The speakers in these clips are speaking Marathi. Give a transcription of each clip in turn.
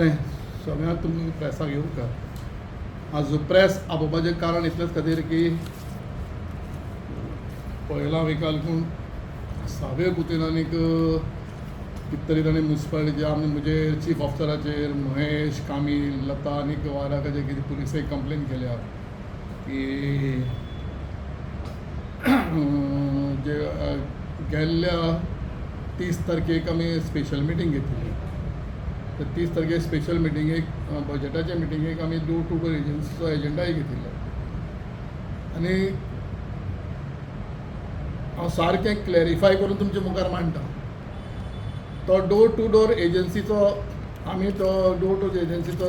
बरें सगळ्यांक तुमी प्रेसाक येवं का आज प्रेस आपोवपाचें कारण इतलेंच खातीर की पयला विकाल पूण सावे कुतीन आनीक कितें तरी ताणें म्युन्सिपालिटीचे आमी म्हणजे चीफ ऑफिसराचेर महेश कामील लता आनीक वाराकाचेर कितें पुलिसाक कंप्लेन केल्या की जे गेल्ल्या 30 तारखेक आमी स्पेशल मिटींग घेतिल्ली. तर 30 तारखेक स्पेशल मिटींगेक बजेटाच्या मिटींगेक आमी डोर टू डोर एजन्सीचो एजेंडाय घेतिल्लो आनी हांव सारकें क्लॅरिफाय करून तुमच्या मुखार मांडटा. तो डोर टू डोर एजन्सीचो आमी तो डोर टू डोर एजन्सीचो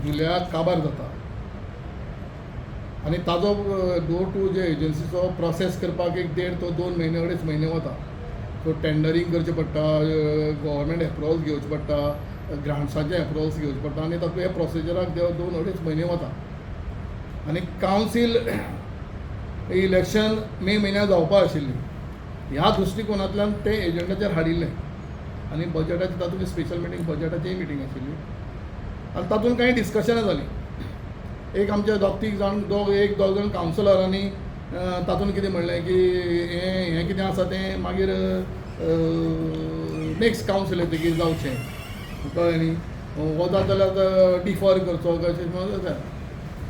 जुलयाक काबार जाता आनी ताजो डोर टू जे एजन्सीचो प्रोसेस करपाक एक 1.5 to 2 म्हयने 2.5 म्हयने वता. सो टेंडरींग करचें पडटा, गव्हर्मेंट एप्रुवल्स घेवचे पडटा, ग्रांट्साचे एप्रुवल्स घेवचे पडटा आनी तातूंत हे प्रोसिजराक 2-2.5 म्हयने वता. आनी कावन्सील इलेक्शन मे म्हयन्याक जावपा आशिल्ली. ह्या दृश्टिकोनांतल्यान ते एजेंडाचेर हाडिल्लें आनी बजेटाची तातूंत स्पेशल मिटींग बजेटाचीय मिटींग आशिल्ली आनी तातूंत कांय डिस्कशनां जालीं. एक आमचे एक दोग जाण कावन्सिलरांनी तातूंत कितें म्हणलें की हें कितें आसा तें मागीर नेक्स्ट कावन्सील येतकीर जावचें कळ्ळें न्ही. हो जाता जाल्यार डिफर करचो कशें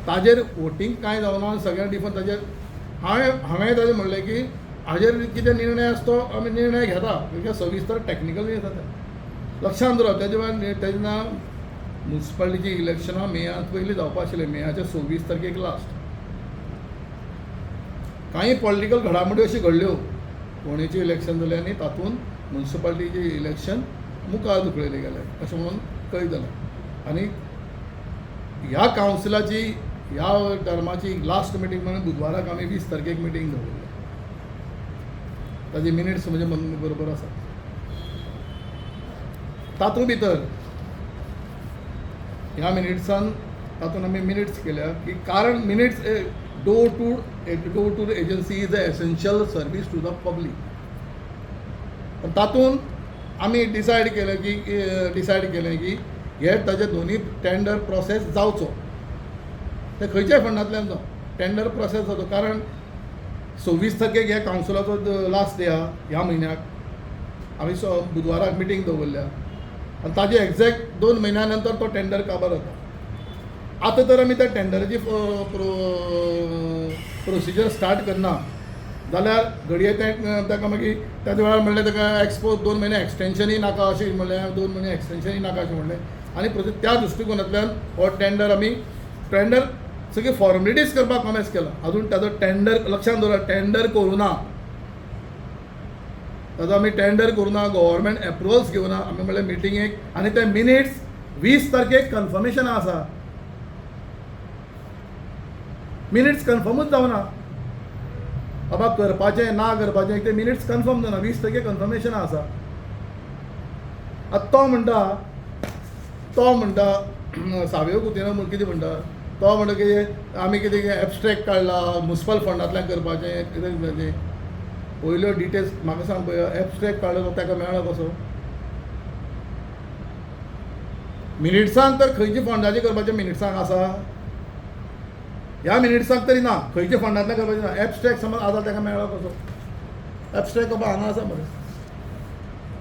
ताजेर वोटींग कांय जावना सगळ्यांक डिफर ताजेर हांवें ताजेर म्हणलें की हाजेर कितें निर्णय आसा तो आमी निर्णय घेता कित्याक सविस्तर टॅक्निकल येता तें लक्षांत दवरात. तेन्ना म्युन्सिपालिटीची इलेक्शनां मेयात पयलीं जावपा आशिल्लें, मेयाच्या 26 तारखेक लास्ट. कांय पॉलिटिकल घडामोडी अश्यो घडल्यो, फोंडेचें इलेक्शन जालें आनी तातूंत म्युन्सिपालिटीचें इलेक्शन मुखार धुकळिल्लें गेलें अशें म्हणून कळीत जालें. आनी ह्या कावन्सिलाची ह्या टर्माची लास्ट मिटींग म्हणून बुधवाराक आमी 20 तारखेक मिटींग दवरली. ताजे मिनिट्स म्हणजे बरोबर आसा. तातूंत भितर ह्या मिनिट्सान तातूंत आमी मिनिट्स केल्या की कारण minutes door to agency is a essential service to the public. तातूंत आमी डिसायड केलें की हे ताजे दोनी टेंडर प्रोसेस जावचो. ते खंयच्याय फंडांतल्यान जावं टेंडर प्रोसेस जातो. कारण 26 तारखेक ह्या कावन्सिलाचो लास्ट डे आहा ह्या म्हयन्याक आमी बुधवाराक मिटींग दवरल्या आनी ताजे एक्झॅक्ट 2 म्हयन्या नंतर तो टेंडर काबार जाता. आतां तर आमी त्या टेंडराची प्रोसिजर स्टार्ट करना जाल्यार घडये ताका मागीर त्या वेळार म्हणलें ताका 2 म्हयने एक्सटेंशनय नाका अशें म्हणलें, 2 म्हयने एक्सटेंशनय नाका अशें म्हणलें आनी त्या दृश्टिकोनांतल्यान हो टेंडर सगळी फॉर्मेलिटीज करपाक कॉमेस केला. अजून ताजो टेंडर लक्षांत दवरा टेंडर करूं ना, ताजो आमी टेंडर करूं ना, गव्हर्मेंट एप्रुवल्स घेवना. आमी म्हणलें मिटिंगेक आनी ते मिनिट्स 20 तारखेक कन्फर्मेशन आसा. मिनिट्स कन्फर्मूच जावना बाबा करपाचें ना करपाचें ते मिनिट्स कन्फर्म जावना. 20 तारखेक कन्फर्मेशन आसा. आतां तो म्हणटा सावेव कुतीन कितें म्हणटा तो म्हणटा की आमी कितें एबस्ट्रॅक्ट काडला म्युन्सिपल फंडांतल्यान करपाचें कितें करपाचें. पयल्यो डिटेल्स म्हाका सांग पळय एबस्ट्रॅक्ट काडलो ताका मेळ्ळो कसो. मिनिट्सांक तर खंयच्या फंडाचें करपाचें मिनिट्सांक आसा ह्या मिनिट्सांक तरी ना खंयच्या फंडांतल्यान करपाचें ना. एबस्ट्रॅक्ट समज आसा ताका मेळ्ळो कसो. एबस्ट्रॅक्ट बाबा हांगा आसा मरे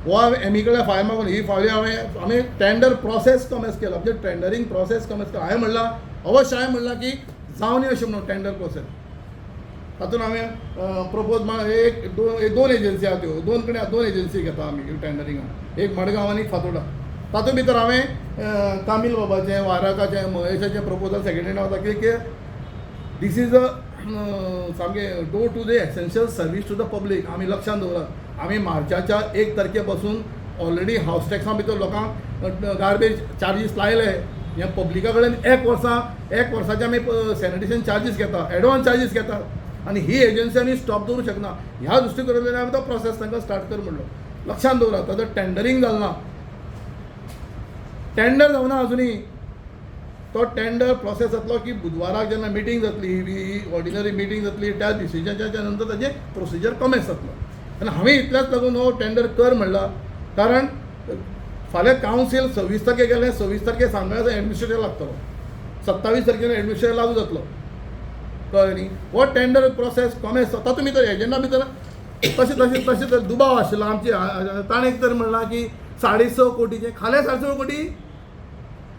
हो हांवें एमी कडल्यान फायल मागून ही फावली आमी टेंडर प्रोसेस कमेस केला म्हणजे टेंडरींग प्रोसेस कमेस केला. हांवें म्हणलां अवश्य हांवें म्हणलां की जावं न्ही अशें म्हणून टेंडर प्रोसेस. तातूंत हांवें प्रपोज एक दोन एजन्सी आहा त्यो दोन एजन्सी घेता आमी टेंडरिंगाक, एक मडगांव आनी फातोर्डा. तातूंत भितर हांवें कामील बाबाचें वाराकाचें महेशाचें प्रपोजल सेकंड हँड वता कित्याक दीस इज अ सामकें door to the essential service to the public. आमी लक्षांत दवरात आमी मार्चाच्या 1 तारखे पासून ऑलरेडी हावस टॅक्सा भितर लोकांक गार्बेज चार्जीस लायले. हे पब्लिका कडेन एक वर्साचे आमी सॅनिटेशन चार्जीस घेता, एडवान्स चार्जीस घेतात आनी ही एजन्सी आमी स्टॉप दवरूंक शकना. ह्या दृश्टिकोनांतल्यान आमी तो प्रोसेस तांकां स्टार्ट कर म्हणलो. लक्षांत दवरात ताजो टेंडरींग जालना, टेंडर जावना अजुनी. तो टेंडर प्रोसेस जातलो की बुधवाराक जेन्ना मिटींग जातली ही ऑर्डिनरी मिटींग जातली त्या डिसिजनाच्या नंतर ताजें प्रोसिजर कमेस जातलो. आनी हांवें इतल्याच लागून हो टेंडर कर म्हणला कारण फाल्यां कावन्सील 26 तारखे गेलें, 26 तारखे सांगल्यार एडमिनिस्ट्रेटर लागतलो, 27 तारखेर एडमिनिस्ट्रेटर लागू जातलो, कळ्ळें न्ही. हो टेंडर प्रोसेस कोमे स्वता तुमी तर एजंडा भितर तशें दुबाव आशिल्लो आमचे. ताणें तर म्हणलां की 6.5 कोटीचे खाले 6.5 कोटी.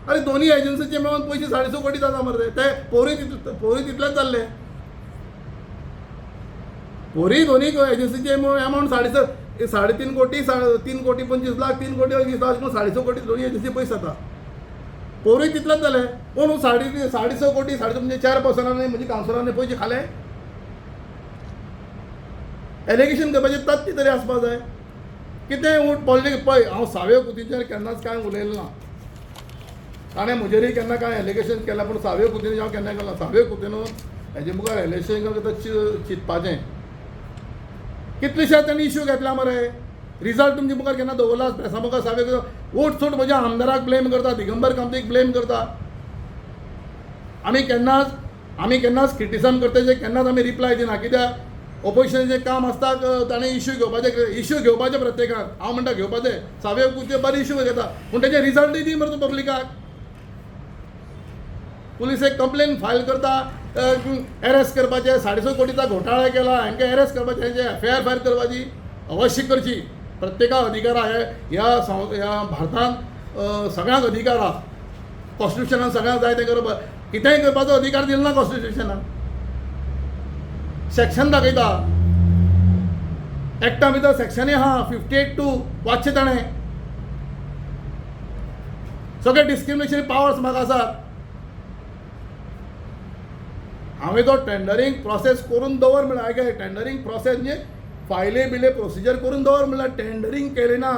अरे दोन्ही एजन्सीचे मेळून पयशे 6.5 कोटी जाता मरे. ते पोरूय तितलेच जाल्ले. पोरी दोन्ही एजन्सीचे अमावंट 3.5 कोटी, 3 कोटी 25 लाख, 3 कोटी 20 लाख, 6.5 कोटी दोन्ही एजन्सी पयशे जाता. पोरूय तितलेच जाले. पूण 6.5 कोटी म्हणजे 4 पर्सनांनी म्हणजे कावन्सिलरांनी पयशे खाले. एलिगेशन करपाचें तथ्य तरी आसपाक जाय. कितें उठ पॉलिटिक्स पळय, हांव सावे कुतीचेर केन्नाच कांय उलयलें ना. ताणें म्हजेरय केन्ना कांय एलिगेशन केलां, पूण सावे कुतीन हांव केन्ना केलां. सावे कुतीन हेजे मुखार इलेक्शन चिंतपाचें. कितलेशे तांणी इश्यू घेतला मरे. रिजल्ट तुमचे मुखार केन्ना दवरला प्रेसा मुखार. सावे ओट सोट म्हज्या आमदाराक ब्लेम करता, दिगंबर कामतीक ब्लेम करता. आमी केन्नाच क्रिटिसिजम करता केन्नाच आमी रिप्लाय दिना. कित्याक ऑपोजिशनाचें काम आसता ताणें इश्यू घेवपाचे प्रत्येकान. हांव म्हणटा घेवपाचे. सावे कुते बरे इश्यू घेता, पूण तेजे रिजल्टूय दी मरे तूं पब्लिकाक. पुलीस एक कंप्लेन फायल करता, अरेस्ट करपाचे, 6.5 कोटीचा घोटाळा केला, हांकां अरेस्ट करपाचे, हेंचे FIR फायल करपाची अवश्य करची. प्रत्येका अधिकार आहे ह्या भारतांत. सगळ्यांक अधिकार आहा. कॉन्स्टिट्युशनान सगळ्यांक जाय तें करप. कितेंय करपाचो अधिकार दिलो ना कॉन्स्टिट्युशनान. सेक्शन दाखयता एक्टा भितर. सेक्शनूय आहा 58(2) वाचचें ताणें. सगळे डिस्क्रिमिनेशन पावर्स म्हाका आसात. हांवें तो टेंडरींग प्रोसेस करून दवर म्हणल्यार आयगे टेंडरींग प्रोसेस म्हणजे फायले बिले प्रोसिजर करून दवर म्हणल्यार टेंडरींग केलें ना.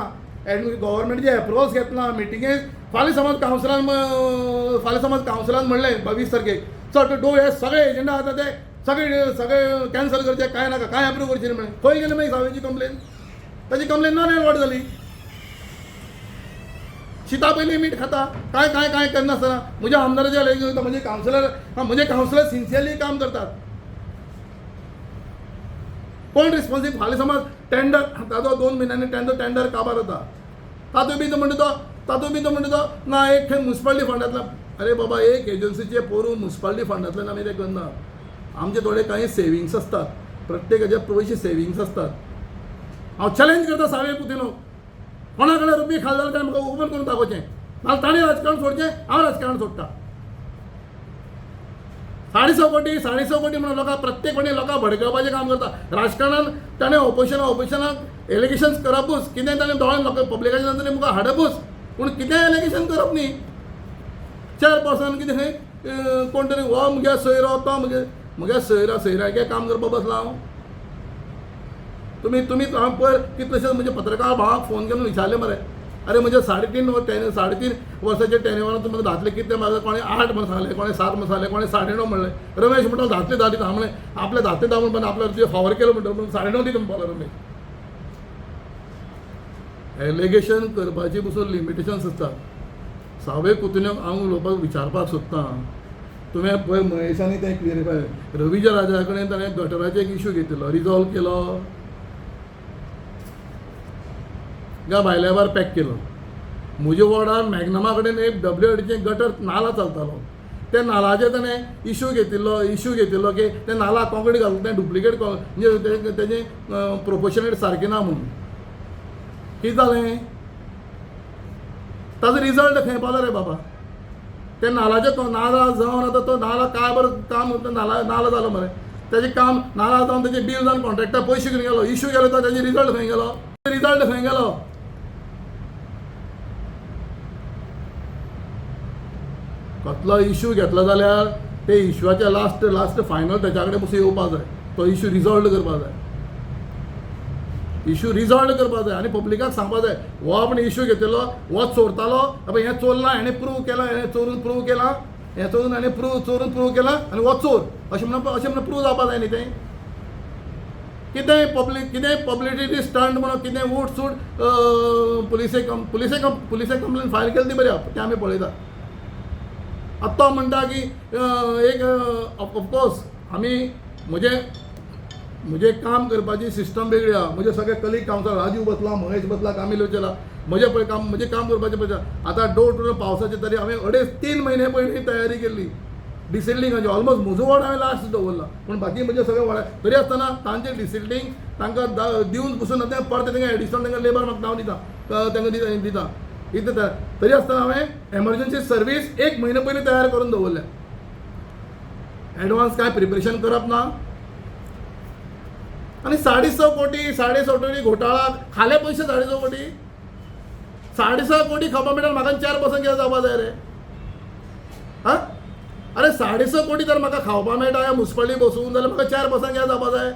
गव्हर्मेंटाचे एप्रुवल्स घेतला. मिटिंगे फाल्यां समज कावन्सिलान म्हणलें 22 तारखेक चल डू हे सगळे एजंडा आसा ते सगळे कॅन्सल करचे, कांय नाका, कांय अप्रूव करचे न्ही म्हणलें. खंय गेली मागीर सावेची कंप्लेन. ताची कंप्लेन नॉन एलॉट जाली. शिता पयलीं मीठ खाता, कांय करनासतना म्हज्या आमदाराचे एलेक्शन करता. म्हजे कावन्सिलर सिन्सियरली काम करतात. कोण रिस्पॉन्सिबल. फाल्यां समज टेंडर ताजो 2 म्हयन्यांनी टेंडर काबार जाता. तातूंय बी तो म्हणटा तो ना एक खंय म्युनिसिपालिटी फंडांतल्यान. अरे बाबा एक एजन्सीचे पोरू म्युनिसिपालिटी फंडांतल्यान आमी ते करना. आमचे थोडे काही सेविंग्स असतात. प्रत्येकाचे पयशे सेविंग्स असतात. हांव चॅलेंज करता सावे कुतीनो. कोणा कडेन रुपये खाल जाल्यार म्हाका ओपन करून दाखोवचें. नाजाल्यार ताणें राजकारण सोडचें, हांव राजकारण सोडटा. 6.5 कोटी म्हणून लोकांक प्रत्येक कोणी लोकांक भडकवपाचें काम करता. राजकारणान ताणें ऑपोजिशनाक एलिगेशन्स करपूच. कितें ताणें दोळ्यान लोकां पब्लिकाच्या नदरेन मुखार हाडपूच. पूण कितें एलिगेशन करप न्ही. 4 पर्सन कितें खंय कोण तरी हो म्हगे सोयरो तो म्हगे सोयऱ्यागे काम करपाक बसला हांव. तुमी हांव पयर कितलेशेच म्हणजे पत्रकार भावाक फोन करून विचारले मरे. अरे म्हणजे 3.5 वर्साचे टेन्युअरान तुमी घातले कितें म्हाका कोणी 8 म्हणून सांगले, कोणी 7 म्हणून सांगले, कोणी 9.5 म्हणले. रमेश म्हणटा घातले हांव म्हणलें आपले घातले धा म्हणून आपल्या तुजें फावर केलो म्हणटा म्हणून 9.5 दी म्हणपाक रमेश. एलिगेशन करपाची पसून लिमिटेशन्स आसतात. सावे कुतीन्याक हांव उलोवपाक विचारपाक सोदतां. तुवें पळय महेशांनी तें क्लियरिफाय. रवीच्या राजा कडेन ताणें गटराचो एक इश्यू घेतिल्लो, रिजॉल्व केलो, गा भायल्याभार पॅक केलो. म्हज्या वॉर्डार मॅग्नमा कडेन एक WRDचें गटर नाला चलतालो. त्या नालाचे ताणें इश्यू घेतिल्लो की ते नाला कॉंक्रीट घालून तें डुप्लिकेट म्हणजे तेजें प्रोपोर्शनेट सारकें ना म्हणून. कितें जालें ताजो रिजल्ट खंय पावलो रे बाबा. ते नालाचे नाला जावन आतां तो नाला काय बरं काम नाला जालो मरे. तेजें काम नाला जावन तेजें बील जावन कॉन्ट्रॅक्टर पयशे घेवन गेलो. इश्यू केलो तो तेजें रिजल्ट खंय गेलो. कसलो इश्यू घेतलो जाल्यार ते इश्यूचे लास्ट फायनल तेच्या कडेन पसून येवपाक जाय. तो इश्यू रिजॉल्व करपाक जाय. आनी पब्लिकाक सांगपाक जाय हो आपण इश्यू घेतिल्लो, हो चोरतालो, हें चोरलां, हेणें प्रूव केलां, हेणें चोरून प्रूव केलां, हें चोरून हाणें चोरून प्रूव केलां आनी हो चोर अशें म्हणून प्रूव जावपाक जाय न्ही तें. कितें पब्लिसिटी स्टंट म्हणून कितें उठ सूट पुलिसे कंप्लेन फायल केली ती बरी तें आमी पळयता. आतां तो म्हणटा की एक ऑफकोर्स आमी म्हजें काम करपाची सिस्टम वेगळी आहा. म्हजे सगळे कलीग कावंसर राजू बसला, महेश बसला, कामील वचेला. म्हजें काम करपाचें पळय आतां डोर टू डोर पावसाचे तरी हांवें 2.5-3 म्हयने पयलीं तयारी केल्ली डिसिल्डिंगाची. ऑलमोस्ट म्हजो वॉर्ड हांवें लास्ट दवरला, पूण बाकी म्हजे सगळे वॉर्ड तरी आसतना तांचें डिसिल्डिंग तांकां दिवन पसून तें परत तेंकां एडिशनल तेंकां लेबर म्हाका हांव दिता, तेंकां दिता इतलें तरी आसतना हांवें एमर्जन्सी सर्वीस 1 म्हयनो पयलीं तयार करून दवरल्या. एडवान्स कांय प्रिपरेशन करप ना. आनी 6.5 कोटी 6.5 कोटी घोटाळा खाले पयशे 6.5 कोटी 6.5 कोटी खावपा मेळटा म्हाका 4% कितें जावपा जाय रे? हां अरे 6.5 कोटी जर म्हाका खावपा मेळटा ह्या मुन्सिपालिटी बसून जाल्यार म्हाका 4% कितें जावपा जाय?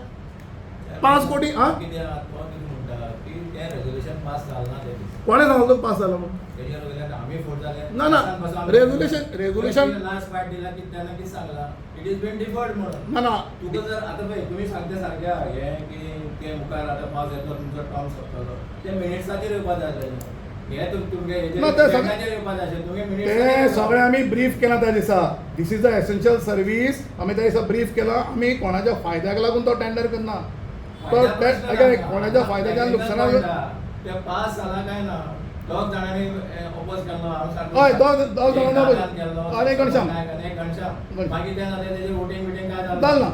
5 कोटी हां कोणें सांगलो पास जाला म्हणून? ना ना रेझोल्युशन ना ना तुका जर आतां पळय तुमी सांगता सारकें हें की ते मुखार आतां पावस येतलो तुमचो टर्म सोंपतलो ते मिनिट्साचेर येवपा जाय आसलें. हें तुमगे हेजेर येवपा जाय आशिल्लें तुमगे मिनिट्स ते सगळें आमी ब्रीफ केला त्या दिसा. This is the essential service. आमी त्या दिसा ब्रीफ केला. आमी कोणाच्या फायद्याक लागून तो टेंडर करना. तो कोणाच्या फायद्याच्या लुकसानाक ते पास जाला काय ना दोग जाणांनी ऑपोज केलो. हांव सांगलो हय दोग जाणांनी आनी घनश्याम मागीर ते जालें तेजेर वोटींग बिटींग काय जालें जालें ना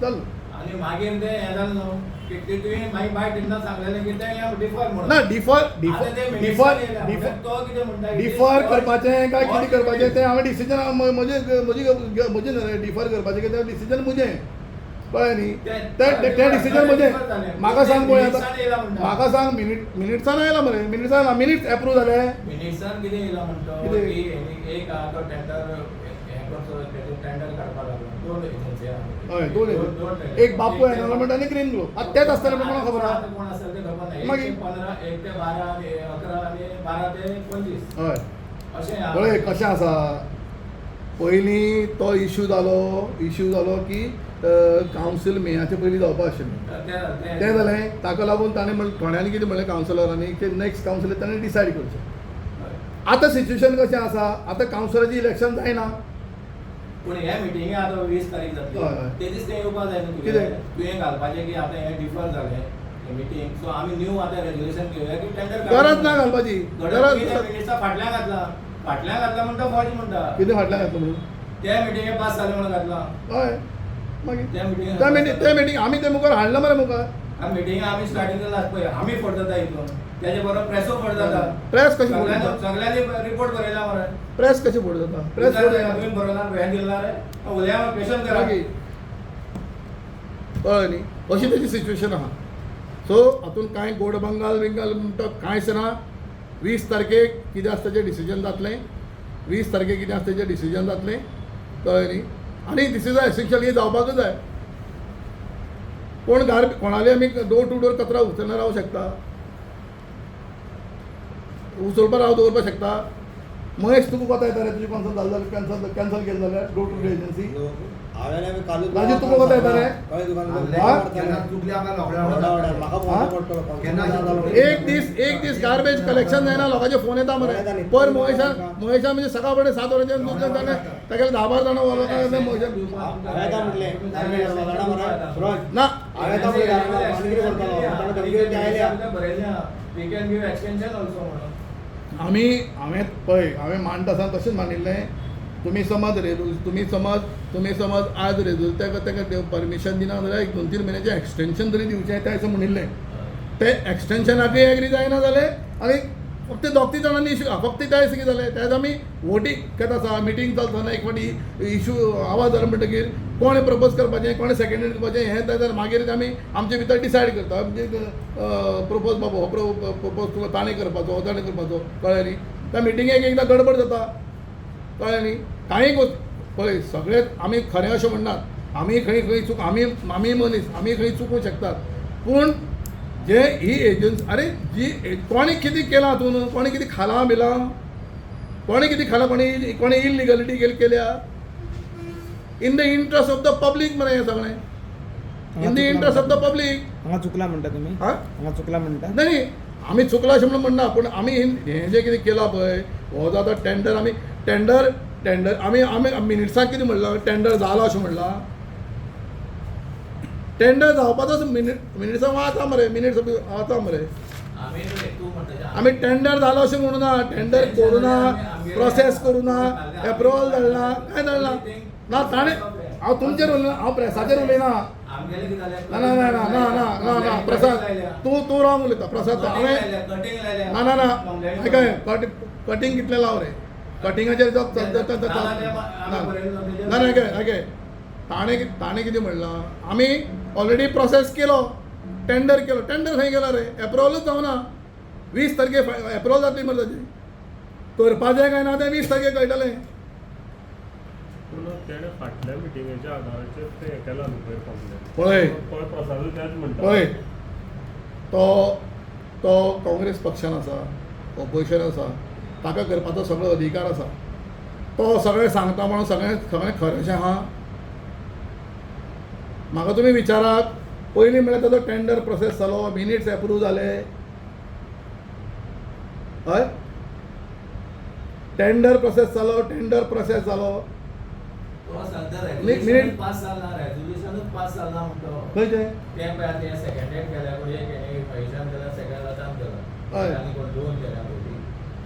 जालें आनी मागीर ते हें जालें न्हू की ते तुवें मागीर बाय तेन्ना सांगलेलें की तें डिफर म्हणून ना डिफर करपाचें काय कितें करपाचें तें हांवें डिसिजन म्हजें डिफर करपाचें कितें डिसिजन म्हजें कळ्ळें न्ही. तें डिसिजन म्हजें. म्हाका सांग पळय आतां म्हाका सांग मिनिट्सान आयला मरे मिनिट्स एप्रूव जाले. मिनिट्सान कितें येयला म्हणटा की एक आहा तो टेंडर हें करचो तेजेर टेंडर काडपाक लागलो 2 एजन्सी आहा. हय 2 एजन्सी एक बापू एनवायरमेंट आनी ग्रीन ग्लो. आतां तेच आसतलें म्हणून कोणाक खबर आहा? कोण आसतलें तें खबर ना. मागीर 15 1 ते 12 आनी 11 आनी 12 ते 25 हय अशें पळय कशें आसा. पयलीं तो इश्यू जालो की कावन्सील मेयाचे पयलीं जावपा आशिल्लें. तें जालें ताका लागून ताणें थोड्यांनी कितें म्हणलें कावन्सिलरांनी की नेक्स्ट कावन्सिल ताणें डिसायड करचें. आतां सिच्युएशन कशें आसा आतां कावन्सिलराची इलेक्शन जायना. पूण हे मिटिंगे आतां 20 तारीख जातली ते दीस तें येवपा जाय न्हू. कितें तुवें घालपाचें की आतां हें डिफर जालें मिटींग सो आमी न्यू आतां रेजोल्युशन घेवया की टेंडर गरज ना घालपाची. मिनिट्सा फाटल्यान घातला म्हणटा फॉल्ट म्हणटा कितें फाटल्यान घातलो म्हणून त्या मिटिंगे पास जालें म्हणून घातला. हय मागीर त्या मिटींग आमी ते मुखार हाडला मरे मुखार. मिटिंग आमी स्टार्टिंग केला पळय आमी फट जाता हितून तेजे बरोबर प्रेसो फट जाता. प्रेस कशी फट जाता? सगळ्यांनी रिपोर्ट बरयला मरे. प्रेस कशी फट जाता? प्रेस तुवें बरोवला हें दिला रे उद्या क्वेश्चन करा कळ्ळें न्ही. अशी तेजी सिच्युएशन आहा. सो हातून कांय गोड बंगाल म्हणटा कांयच ना. 20 तारखेक कितें आसता तेजें डिसिजन जातलें. 20 तारखेक कितें आसता तेजें डिसिजन जातलें कळ्ळें न्ही. आनी दीस इज एसेन्शियल हें जावपाकूच जाय. कोण कोणाली आमी डोर टू डोर कचरा उचलना रावूं शकता दवरपाक शकता. महेश तुका कोता येता रे तुजी कॉन्सल जालें जाल्यार कॅन्सल केलें जाल्यार door to door agency Raju तुका कोता येता रे? एक दीस गार्बेज कलेक्शन जायना लोकांचे फोन येता मरे. पर महेशान म्हणजे सकाळ फुडें 7 वरांचेर तागेले 10-12 जाणां वळखता ना हांवें मांडटा आसतना तशेंच मांडिल्लें. तुमी समज आज ताका परमिशन दिना जाल्यार 1-2-3 म्हयन्याचें एक्सटेंशन तरी दिवचें तें अशें म्हणिल्लें. ते एक्सटेंशनाकूय एग्री जायना जालें आनी फक्त 2-3 जाणांनी इश्यू फक्त त्या दिसा कितें जालें त्याच आमी वोटींग केता आसा मिटींग चलतना एक फावटी इश्यू आवाज जालो म्हणटकीर कोणें प्रपोज करपाचें कोणें सेकेंड करपाचें हें जाल्यार मागीर आमी आमचे भितर डिसायड करता. म्हणजे प्रपोज बाबा हो प्रपोज तुका ताणें करपाचो हो ताणें करपाचो कळ्ळें न्ही. त्या मिटिंगेक एकदां गडबड जाता कळ्ळें न्ही. कांय पळय सगळेच आमी खरें अशें म्हणनात. आमी खंय चूक आमी मनीस आमी खंय चुकूंक शकतात. पूण जे ही एजन्सी अरे जी कोणी कितें केलां हातून कोणी कितें खालां बिलां कोणी कितें खालां कोणी इलिगलिटी केल्या in the interest of the public मरे हें सगळें in the interest of the public. हांगा चुकला म्हणटा तुमी? हांगा चुकला म्हणटा? नाही आमी चुकला अशें म्हणून म्हणना. पूण आमी हें जें कितें केलां पळय हो जो आतां टेंडर आमी मिनिट्साक कितें म्हणलां टेंडर जालो अशें म्हणलां. टेंडर जावपाचो मिनिट्सां वाचा मरे मिनिट्स वाचा मरे आम्ही तू म्हणटा आमी टेंडर जालो अशें म्हणू ना टेंडर करूं ना प्रोसेस करूं ना एप्रुवल धाडना काय धाडना ना ताणें हांव तुमचेर उलयना हांव प्रेसाचेर उलयना आमगेले कितें जालें ना ना ना ना ना ना ना ना प्रसाद तूं रॉंग उलयता प्रसाद हांवें कटिंग लायल्या ना ना ना आयकय कटिंग कितलें लाव रे कटिंगाचेर ना ना आयकय ताणें कितें म्हणलां आमी ऑलरेडी प्रोसेस केलो टेंडर खंय गेलो रे एप्रुवलूच जावना 20 तारखे एप्रुवल जातली मरे ताची करपाचें काय ना तें 20 तारखेक कळटलें पूण तेणें फाटल्या मिटिंगेच्या आदाराचेर तें हें केलां न्हू पळय कंप्लेन पळय पळय प्रसादू त्याच म्हणटा पळय तो काँग्रेस पक्षान आसा ऑपोजिशन आसा ताका करपाचो सगळो अधिकार आसा तो सगळें सांगता म्हणून सगळें खरेंशें आहा म्हाका तुमी विचारात पयलीं म्हळ्यार ताचो टेंडर प्रोसेस जालो मिनिट्स एप्रूव जाले हय टेंडर प्रोसेस जालो तो सांगता मिनिट- रेझोल्यूशन पास जालना रेझोल्यूशनूच पास जालना म्हणतो खंयचें तें पळय ते सेकंडेड केल्या पळय एक पयशान केला सेकंड आतां केला हय. आनी कोण दोन केल्या पळय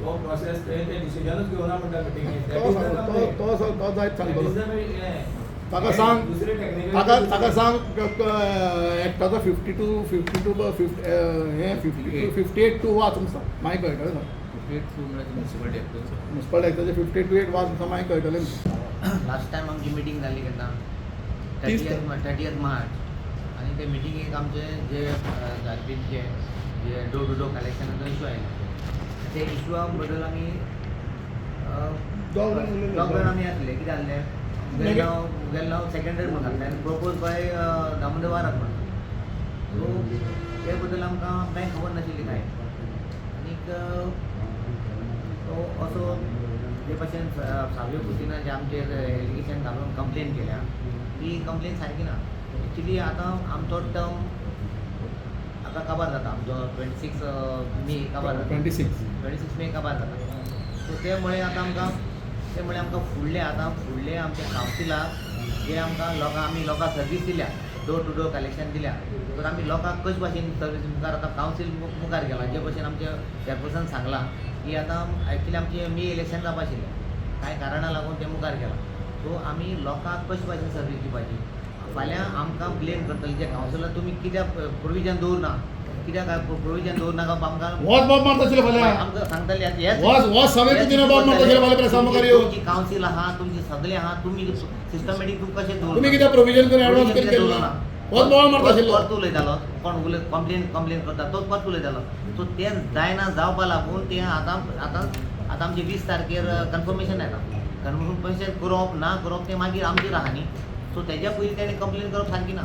तो प्रोसेस ते डिसिजनूच घेवना म्हणटा मिटिंगेंत तो जायत सांगतलो ताका सांग दुसरे टेक्निकल ताका सांग एक्टाचो 58 वाच मागीर कळटलें म्युन्सिपल एक्टाचे 58 वाच मागीर कळटलें लास्ट टायम आमची मिटींग जाली केन्ना 30th मार्च आनी ते मिटिंगेक आमचे जे गार्बेजचे जे डोर टू डोर कलेक्शनाचो इशू आयला ते इशूआ बद्दल आमी दोग जाण आमी आसले कितें जाल्लें मुगेलें नांव सेकेंडरी म्हणून घातलें आनी प्रोपोज बाय दामोदर वाराक म्हणून सो ते बद्दल आमकां कांय खबर नाशिल्ली कांय आनीक तो असो जे भशेन सावय पुतीन जे आमचेर एलिगेशन घालून कंप्लेन केल्या ती कंप्लेन सारकी ना एक्चुली आतां आमचो टर्म आतां काबार जाता आमचो 26 मे काबार जाता 26 मे काबार जाता सो ते मुळे आतां आमकां फुडले आमच्या कावन्सिलाक जे आमकां आमी लोकांक सर्वीस दिल्या डोर टू डोर कलेक्शन दिल्या तर आमी लोकांक कशे भाशेन सर्वीस मुखार आतां कावन्सील मुखार गेला जे भशेन आमचे चॅरपर्सन सांगलां की आतां एक्चुली आमचे मे इलेक्शन जावपा आशिल्लें कांय कारणां लागून ते मुखार गेला सो आमी लोकांक कशे भाशेन सर्वीस दिवपाची फाल्यां आमकां ब्लेम करतले जे कावन्सिलर तुमी कित्याक प्रोविजन दवरना कित्याक प्रोविजन दवरनाका आमकां वॉच बॉब मारता आशिल्ले फाल्यां आमकां सांगतले हेच वॉच सगळे पुतीन बॉब मारता आशिल्ले फाल्यां प्रेसा मुखार येवन तुमची कावन्सील आहा तुमची सगळे आहा तुमी सिस्टमॅटीक तुमकां कशें दवरना तुमी कित्याक प्रोविजन करून एडवान्स करून केलें ना वॉच बॉब मारता आशिल्लो परत उलयतालो कोण कंप्लेन करता तोच परत उलयतालो सो तें जायना जावपा लागून तें आतां आमचे 20 तारखेर कन्फर्मेशन येता कन्फर्मेशन करप ना करप तें मागीर आमचेर आहा न्ही सो तेज्या पयलीं तेणें कंप्लेन करप सारकी ना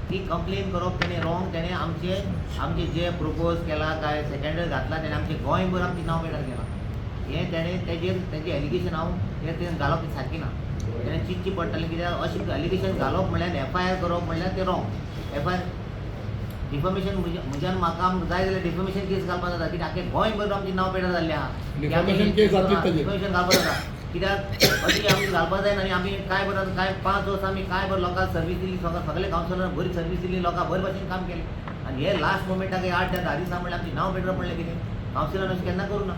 ती कंप्लेन करप तेणें रॉंग तेणें आमचे जे प्रपोज केला काय सेकंडर घातला तेणें आमचे गोंयभर आमची नांव पेटार केला हें तेणें तेजें एलिगेशन हांव तें घालप ती सारकी ना तेणें चिंतची पडटलें कित्याक अशें एलिगेशन घालप म्हणल्यार FIR करप म्हणल्यार तें रॉंग FIR डिफॉमेशन म्हज्यान म्हाका जाय जाल्यार डिफॉमेशन केस घालपाक जाता कित्याक आख्खें गोंयभर आमची नांव पेटार जाल्लें आहा Defamation case जातलीच ताजेर. डिफॉमेशन घालपाक जाता कित्याक अशी आमी घालपाक जायना आनी आमी काय बरं काय 5 वर्सां आमी काय बरं लोकांक सर्वीस दिली सगळे कावन्सिलर बरी सर्वीस दिली लोकांक बरे भशेन काम केलें आनी हे लास्ट मोमेंटाक 8 ते 10 दिसां म्हणल्यार आमची नांव पेटार पडलें कितें कावन्सिलर अशें केन्ना करूं ना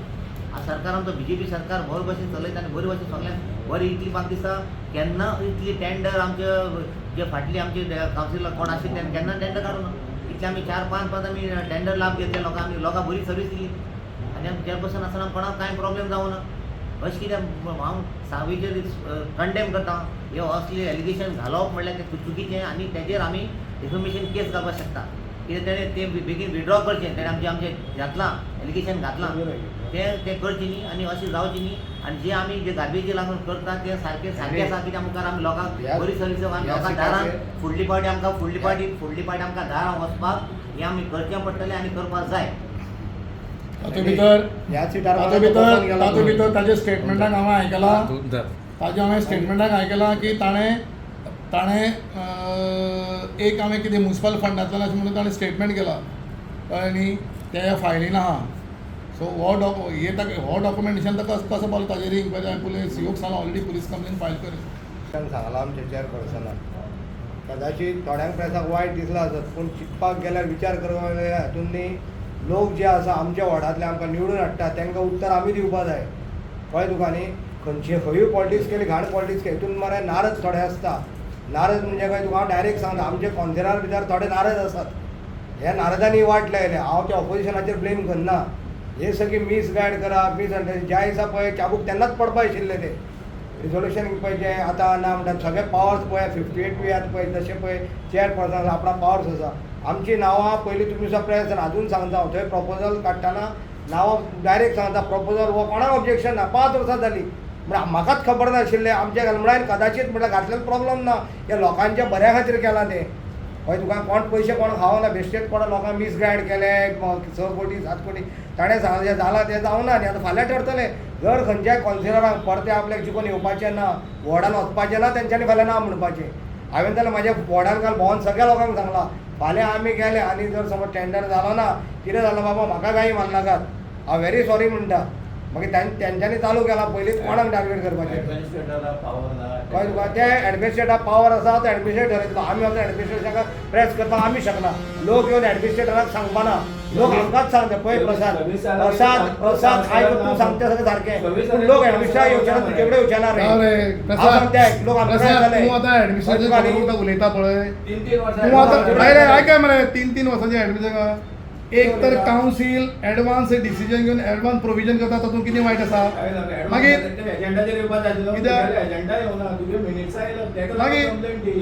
सरकार आमचो BJP सरकार बरे भशेन चलयता आनी बरे भशेन सगळ्यांक बरी इतली म्हाका दिसता केन्ना इतली टेंडर आमचे जे फाटली आमचे कावन्सिलर कोण आशिल्ले तेन्ना केन्ना टेंडर काडूं ना इतले आमी 4-5 आमी टेंडर लाभ घेतले लोकांक बरी सर्वीस दिली आनी आमी चॅरपर्सन आसतना कोणाक कांय प्रॉब्लेम जावं ना अशें कितें हांव सावयचेर कंडेम करता हे असले एलिगेशन घालप म्हणल्यार तें चुकीचें आनी तेजेर आमी डिफॉमेशन केस घालपाक शकता कित्याक तेणें तें बेगीन विड्रॉ करचें तेणें आमचें घातलां एलिगेशन घातलां तें करचें न्ही आनी अशें जावचें न्ही आनी जे आमी जे गार्बेजी लागून करता तें सारकें आसा कित्याक मुखार आमी लोकांक बरी सर्वीस आमी लोकांक दारान फुडली पावटी आमकां दारां वचपाक हें आमी करचें पडटलें आनी करपाक जाय तातूंत भितर ताजे स्टेटमेंटाक हांवें आयकलां की ताणें एक हांवें कितें म्युनिसिपल फंडांतल्यान अशें म्हणून ताणें स्टेटमेंट केला कळ्ळें न्ही ते फायलीन आहा सो हो डॉक्युमेंटेशन ताका कसो पावलो ताजेर इन्क्वायरी हांवें पुलीस COक सांगला ऑलरेडी पुलीस कंप्लेन फायल कर सांगला आमच्या चॅरपर्सनाक कदाचित थोड्यांक प्रेसाक वायट दिसला आसत पूण चिंतपाक गेल्यार विचार करपाक गेल्यार हातूंनी लोक जे आसा आमच्या वॉर्डांतले आमकां निवडून हाडटा तांकां उत्तर आमी दिवपा जाय कळ्ळें तुका न्ही खंयची खंयूय पॉलिटिक्स केली घाण पॉलिटिक्स केली हितून मरे नारज थोडे आसता नारज म्हणजे काय तुका हांव डायरेक्ट सांगता आमचे कॉन्सिलर भितर थोडे नारज आसात ह्या नारजांनी वाट लायल्या हांव त्या ऑपोजिशनाचेर ब्लेम करना हे सगळी मिसगायड करप मिसअंडरस्टँडिंग ज्या दिसा पळय चाबूक तेन्नाच पडपा आशिल्ले ते रिझोल्युशन पळय जे आतां ना म्हणटात सगळे पावर्स पळय 58 बी आतां पळय तशें पळय चेअरपर्सन आपणा पावर्स आसा आमची नांवां पयलीं तुमी प्रेस अजून सांगता हांव थंय प्रपोजल काडटना नांवां डायरेक्ट सांगता प्रपोजल हो कोणाक ऑब्जेक्शन ना 5 वर्सां जालीं म्हळ्यार म्हाकाच खबर नाशिल्लें आमच्या गलमडायन कदाचित म्हटल्यार घातलेलो प्रॉब्लम ना हे लोकांच्या बऱ्या खातीर केलां तें हय तुका कोण पयशे कोण खावना बेश्टेच कोण लोकांक मिसगायड केले 6 कोटी 7 कोटी ताणें सांगलें जें जालां तें जावना न्ही आतां फाल्यां ठरतलें जर खंयच्याय कॉन्सिलरांक परते आपल्याक जिखून येवपाचें ना वॉर्डान वचपाचें ना तेंच्यांनी फाल्यां ना म्हणपाचें हांवें जाल्यार म्हाज्या वॉर्डान काल भोंवन सगळ्या लोकांक सांगलां फाल्यां आमी गेले आनी जर समज टेंडर जालो ना कितें जालो बाबा म्हाका गायी मारनाकात हांव व्हेरी सॉरी म्हणटा मागीर तेंच्यांनी चालू केला पयलींच कोणाक टार्गेट करपाचें एडमिनिस्ट्रेटराक पावर ना कळ्ळें तुका ते एडमिनिस्ट्रेटराक पावर आसा तो एडमिनिस्ट्रेटर येतलो आमी वचून एडमिनिस्ट्रेशनाक प्रेस करपाक आमी शकना लोक येवन एडमिनिस्ट्रेटराक सांगपाना लोक आमकांच सांगता पळय प्रसाद आयक तूं सांगता सगळें सारकें पूण लोक एडमिनिस्ट्रेटराक येवचे ना तुजे कडेन येवचे ना रे हांव सांगता लोक आमकां जाले तूं आतां एडमिशन उलयता पळय 3-3 वर्सां तूं आतां आयकाय मरे 3-3 वर्सांचें एडमिशन एक तर कावन्सील एडवान्स डिसिजन घेवन एडवान्स प्रोविजन करता तातूंत कितें वायट आसा मागीर एजेंडाचेर येवपा जाय एजेंडा येवना तुगे मिनिट्स आयलो तेका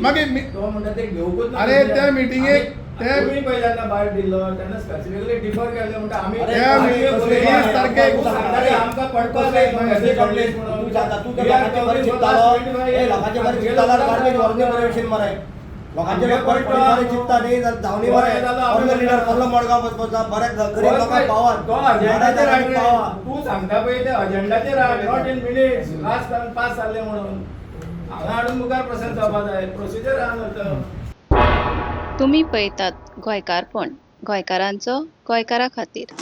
मागीर तो म्हणटा ते घेवकूच ना अरे त्या मिटिंगेक तुमी पळय जेन्ना भायर दिल्लो तेन्ना स्पेसिफिकली डिफर केल्ले म्हणटा आमी त्या मिटिंगेक सारकें आमकां पडपाक जाय तूं सांगता तूं लोकांचे बरें चिंततालो हे लोकांचे बरें चिंततालो गार्बेज व्हरून बरें भशेन मरे लोकांचे लोक बरें चिंतता न्ही जावनी बरें लिडर कसलो मडगांव वचपाचो बरें गरीब लोकांक पावा तूं सांगता पळय ते अजेंडाचेर not in minutes last time pass जाल्ले म्हणून हांगा हाडून मुखार प्रोसेस जावपा जाय प्रोसिजर आहा तुम्ही पळयतात गोंयकारपण गोंयकारांचो गोंयकारा खातीर.